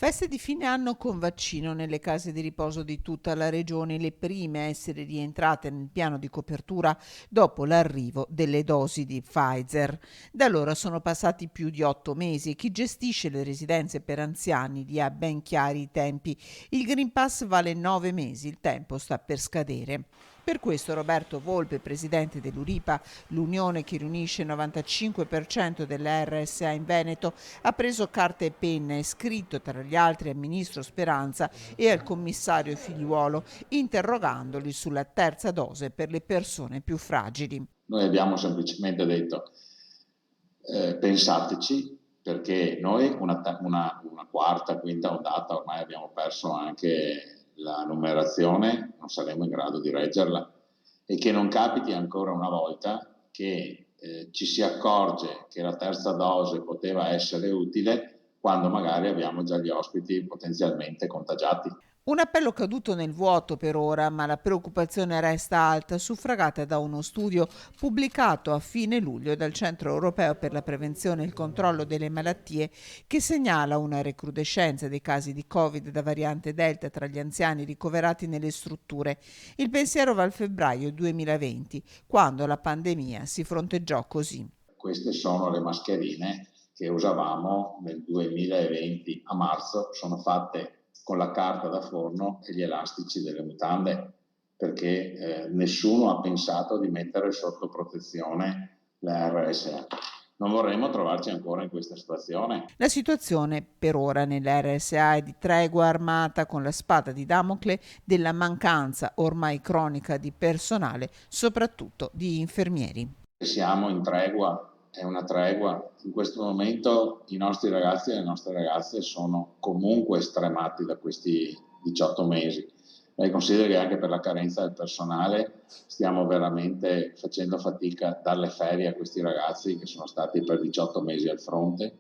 Feste di fine anno con vaccino nelle case di riposo di tutta la regione, le prime a essere rientrate nel piano di copertura dopo l'arrivo delle dosi di Pfizer. Da allora sono passati più di 8 mesi e chi gestisce le residenze per anziani li ha ben chiari i tempi. Il Green Pass vale 9 mesi, il tempo sta per scadere. Per questo Roberto Volpe, presidente dell'URIPA, l'unione che riunisce il 95% delle RSA in Veneto, ha preso carta e penna e scritto tra gli altri al ministro Speranza e al commissario Figliuolo, interrogandoli sulla terza dose per le persone più fragili. Noi abbiamo semplicemente detto pensateci, perché noi una quarta, quinta ondata, ormai abbiamo perso anche la numerazione, non saremo in grado di reggerla, e che non capiti ancora una volta che ci si accorge che la terza dose poteva essere utile quando magari abbiamo già gli ospiti potenzialmente contagiati. Un appello caduto nel vuoto per ora, ma la preoccupazione resta alta, suffragata da uno studio pubblicato a fine luglio dal Centro Europeo per la Prevenzione e il Controllo delle Malattie, che segnala una recrudescenza dei casi di Covid da variante Delta tra gli anziani ricoverati nelle strutture. Il pensiero va al febbraio 2020, quando la pandemia si fronteggiò così. Queste sono le mascherine che usavamo nel 2020 a marzo, sono fatte con la carta da forno e gli elastici delle mutande, perché nessuno ha pensato di mettere sotto protezione la RSA. Non vorremmo trovarci ancora in questa situazione. La situazione per ora nell'RSA è di tregua armata con la spada di Damocle della mancanza ormai cronica di personale, soprattutto di infermieri. Siamo in tregua, è una tregua. In questo momento i nostri ragazzi e le nostre ragazze sono comunque stremati da questi 18 mesi. Lei considera che anche per la carenza del personale stiamo veramente facendo fatica a darle ferie a questi ragazzi che sono stati per 18 mesi al fronte.